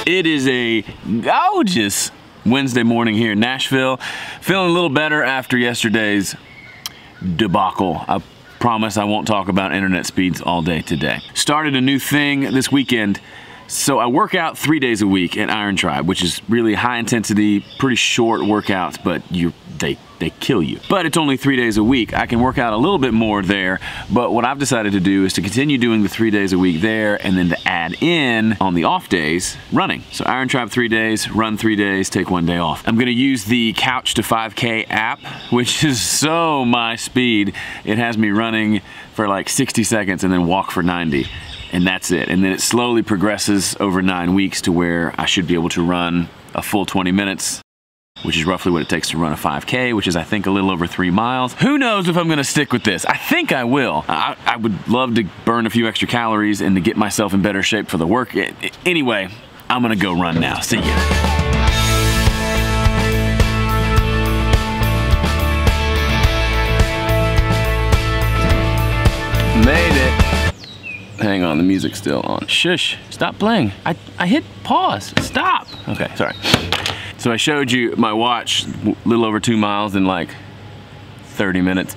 It is a gorgeous Wednesday morning here in Nashville. Feeling a little better after yesterday's debacle. I promise I won't talk about internet speeds all day today. Started a new thing this weekend. So I work out 3 days a week at Iron Tribe, which is really high intensity, pretty short workouts, but they kill you. But it's only 3 days a week. I can work out a little bit more there, but what I've decided to do is to continue doing the 3 days a week there and then to add in on the off days, running. So Iron Tribe 3 days, run 3 days, take 1 day off. I'm gonna use the Couch to 5K app, which is so my speed. It has me running for like 60 seconds and then walk for 90. And that's it. And then it slowly progresses over 9 weeks to where I should be able to run a full 20 minutes, which is roughly what it takes to run a 5K, which is I think a little over 3 miles. Who knows if I'm gonna stick with this? I think I will. I would love to burn a few extra calories and to get myself in better shape for the work. Anyway, I'm gonna go run now. See ya. Made it. Hang on, the music's still on. Shush, stop playing. I hit pause, stop. Okay, sorry. So I showed you my watch, a little over 2 miles in like 30 minutes.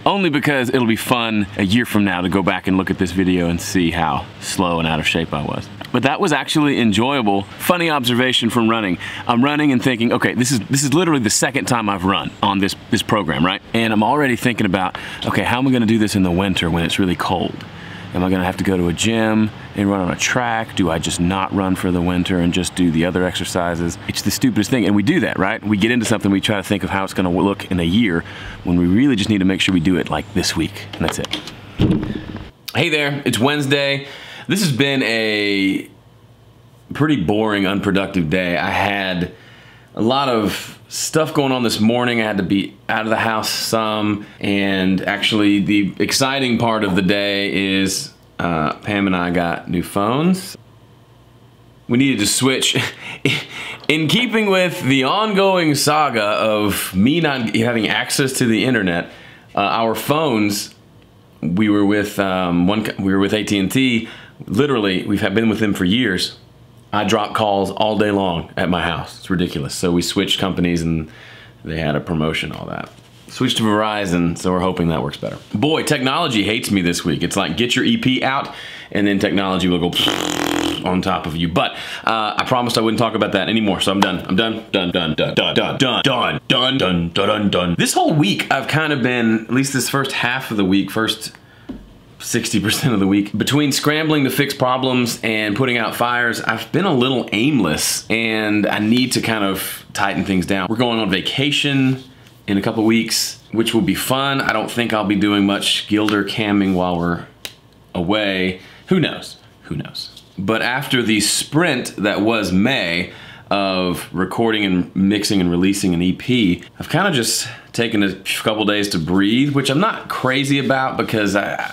Only because it'll be fun a year from now to go back and look at this video and see how slow and out of shape I was. But that was actually enjoyable. Funny observation from running. I'm running and thinking, okay, this is literally the second time I've run on this program, right? And I'm already thinking about, okay, how am I gonna do this in the winter when it's really cold? Am I gonna have to go to a gym and run on a track? Do I just not run for the winter and just do the other exercises? It's the stupidest thing, and we do that, right? We get into something, we try to think of how it's gonna look in a year when we really just need to make sure we do it like this week, and that's it. Hey there, it's Wednesday. This has been a pretty boring, unproductive day. I had a lot of stuff going on this morning. I had to be out of the house some, and actually the exciting part of the day is Pam and I got new phones. We needed to switch. In keeping with the ongoing saga of me not having access to the internet, our phones, we were with AT&T. Literally, we've been with them for years. I drop calls all day long at my house. It's ridiculous. So we switched companies and they had a promotion, all that. Switched to Verizon, so we're hoping that works better. Boy, technology hates me this week. It's like, get your EP out, and then technology will go on top of you. But I promised I wouldn't talk about that anymore, so I'm done. I'm done, done, done, done, done, done, done, done, done, done, done, done. This whole week, I've kind of been, at least this first half of the week, first 60% of the week, between scrambling to fix problems and putting out fires, I've been a little aimless, and I need to kind of tighten things down. We're going on vacation in a couple weeks, which will be fun. I don't think I'll be doing much GilderCamming while we're away. Who knows? Who knows? But after the sprint that was May of recording and mixing and releasing an EP, I've kind of just taken a couple days to breathe, which I'm not crazy about because I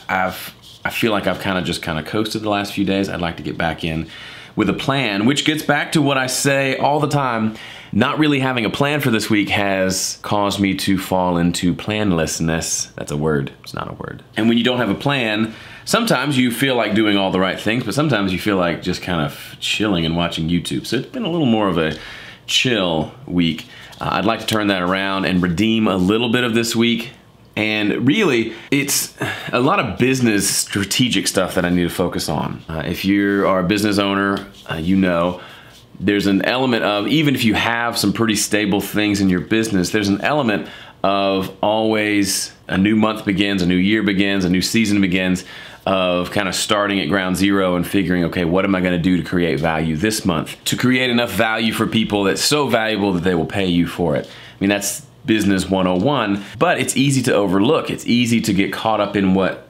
feel like I've kind of coasted the last few days. I'd like to get back in with a plan, which gets back to what I say all the time. Not really having a plan for this week has caused me to fall into planlessness. That's a word, it's not a word. And when you don't have a plan, sometimes you feel like doing all the right things, but sometimes you feel like just kind of chilling and watching YouTube. So it's been a little more of a chill week. I'd like to turn that around and redeem a little bit of this week. And really, it's a lot of business strategic stuff that I need to focus on. If you are a business owner, you know, there's an element of, even if you have some pretty stable things in your business, there's an element of always a new month begins, a new year begins, a new season begins, of kind of starting at ground zero and figuring, okay, what am I gonna do to create value this month? To create enough value for people that's so valuable that they will pay you for it. I mean, that's business 101, but it's easy to overlook. It's easy to get caught up in what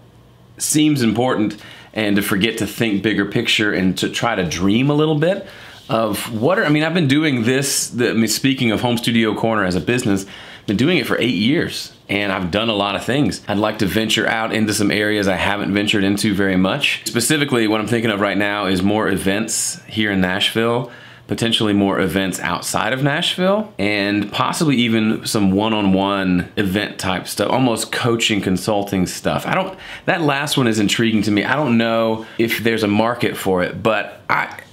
seems important and to forget to think bigger picture and to try to dream a little bit of what are, I mean, I've been doing this, speaking of Home Studio Corner as a business, been doing it for 8 years and I've done a lot of things. I'd like to venture out into some areas I haven't ventured into very much. Specifically, what I'm thinking of right now is more events here in Nashville, potentially more events outside of Nashville, and possibly even some one-on-one event type stuff, almost coaching, consulting stuff. That last one is intriguing to me. I don't know if there's a market for it, but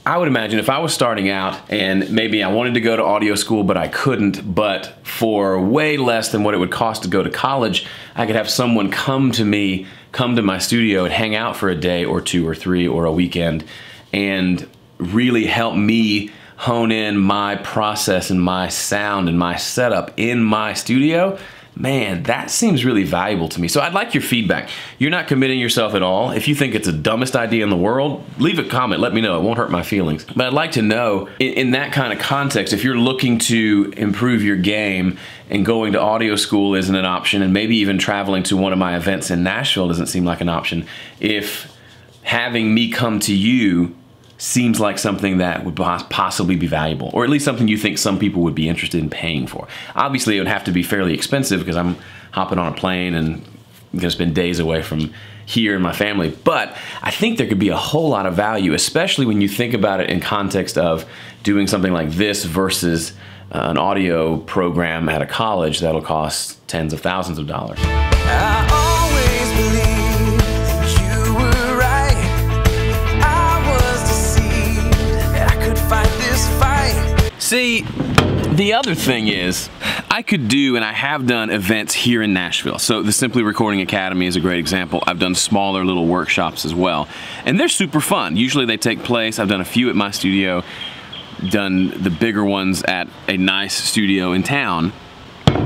I would imagine if I was starting out and maybe I wanted to go to audio school but I couldn't, but for way less than what it would cost to go to college, I could have someone come to my studio and hang out for a day or two or three or a weekend and really help me hone in my process and my sound and my setup in my studio. Man, that seems really valuable to me. So I'd like your feedback. You're not committing yourself at all. If you think it's the dumbest idea in the world, leave a comment, let me know. It won't hurt my feelings. But I'd like to know, in that kind of context, if you're looking to improve your game and going to audio school isn't an option, and maybe even traveling to one of my events in Nashville doesn't seem like an option, if having me come to you seems like something that would possibly be valuable, or at least something you think some people would be interested in paying for. Obviously, it would have to be fairly expensive because I'm hopping on a plane and I'm gonna spend days away from here and my family, but I think there could be a whole lot of value, especially when you think about it in context of doing something like this versus an audio program at a college that'll cost tens of thousands of dollars. I always believed you were right. I was deceived. I could fight this fight. See, the other thing is, I could do, and I have done, events here in Nashville. So the Simply Recording Academy is a great example. I've done smaller little workshops as well. And they're super fun. Usually they take place, I've done a few at my studio, done the bigger ones at a nice studio in town.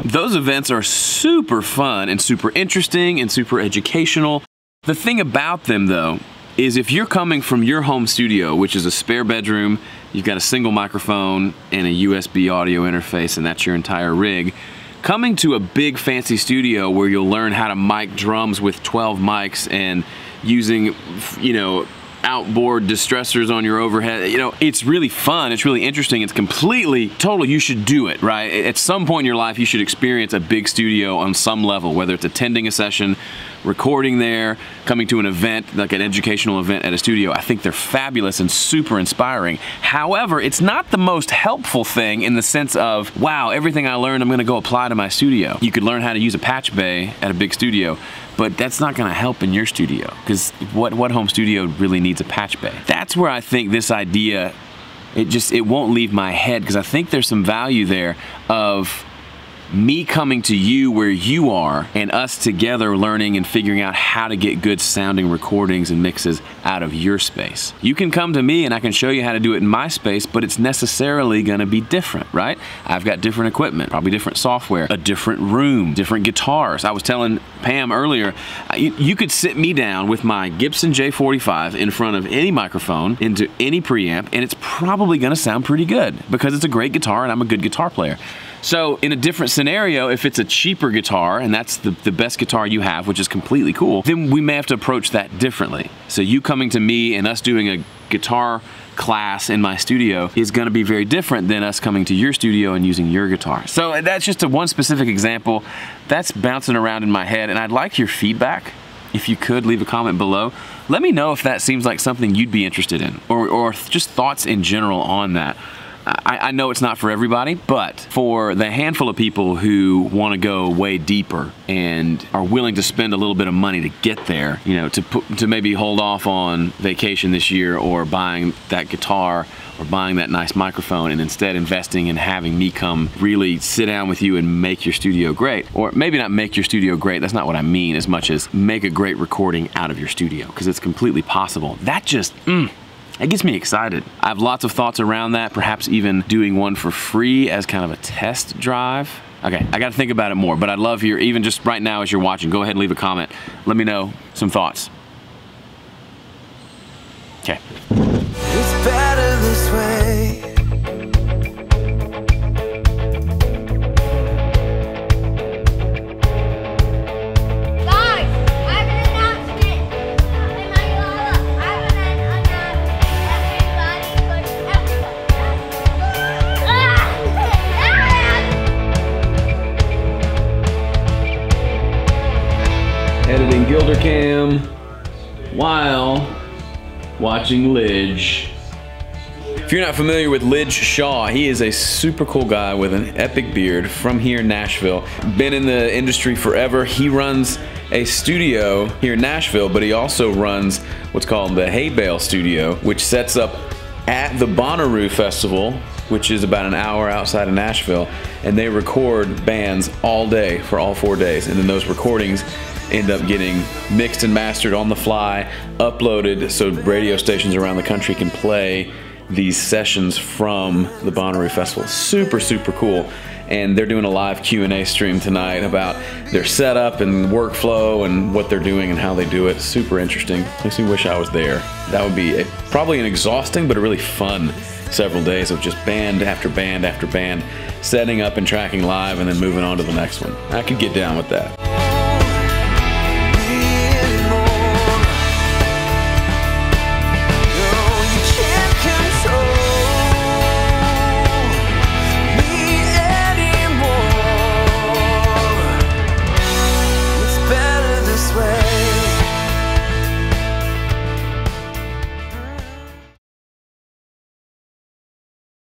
Those events are super fun and super interesting and super educational. The thing about them though, is if you're coming from your home studio, which is a spare bedroom, you've got a single microphone and a USB audio interface, and that's your entire rig, coming to a big fancy studio where you'll learn how to mic drums with 12 mics and using, you know, outboard distressors on your overhead, you know, it's really fun, it's really interesting, it's completely, totally, you should do it, right? At some point in your life, you should experience a big studio on some level, whether it's attending a session, recording there, coming to an event, like an educational event at a studio. I think they're fabulous and super inspiring. However, it's not the most helpful thing in the sense of, wow, everything I learned, I'm gonna go apply to my studio. You could learn how to use a patch bay at a big studio, but that's not gonna help in your studio, because what home studio really needs a patch bay? That's where I think this idea, it won't leave my head, because I think there's some value there of me coming to you where you are and us together learning and figuring out how to get good sounding recordings and mixes out of your space. You can come to me and I can show you how to do it in my space, but it's necessarily gonna be different, right? I've got different equipment, probably different software, a different room, different guitars. I was telling Pam earlier, you could sit me down with my Gibson J45 in front of any microphone into any preamp and it's probably gonna sound pretty good because it's a great guitar and I'm a good guitar player. So in a different scenario, if it's a cheaper guitar and that's the best guitar you have, which is completely cool, then we may have to approach that differently. So you coming to me and us doing a guitar class in my studio is gonna be very different than us coming to your studio and using your guitar. So that's just one specific example that's bouncing around in my head, and I'd like your feedback. If you could, leave a comment below. Let me know if that seems like something you'd be interested in, or just thoughts in general on that. I know it's not for everybody, but for the handful of people who want to go way deeper and are willing to spend a little bit of money to get there, you know, to maybe hold off on vacation this year or buying that guitar or buying that nice microphone and instead investing in having me come really sit down with you and make your studio great. Or maybe not make your studio great, that's not what I mean, as much as make a great recording out of your studio, because it's completely possible. That just, it gets me excited. I have lots of thoughts around that, perhaps even doing one for free as kind of a test drive. Okay, I gotta think about it more, but I'd love your, even just right now as you're watching, go ahead and leave a comment. Let me know some thoughts. Okay. It's better this way. Editing GilderCam while watching Lidge. If you're not familiar with Lidge Shaw, he is a super cool guy with an epic beard from here in Nashville. Been in the industry forever. He runs a studio here in Nashville, but he also runs what's called the Hay Bale Studio, which sets up at the Bonnaroo Festival, which is about an hour outside of Nashville, and they record bands all day for all 4 days, and then those recordings end up getting mixed and mastered on the fly, uploaded so radio stations around the country can play these sessions from the Bonnaroo Festival. Super, super cool. And they're doing a live Q&A stream tonight about their setup and workflow and what they're doing and how they do it. Super interesting. Makes me wish I was there. That would be probably an exhausting but a really fun several days of just band after band after band, setting up and tracking live and then moving on to the next one. I could get down with that.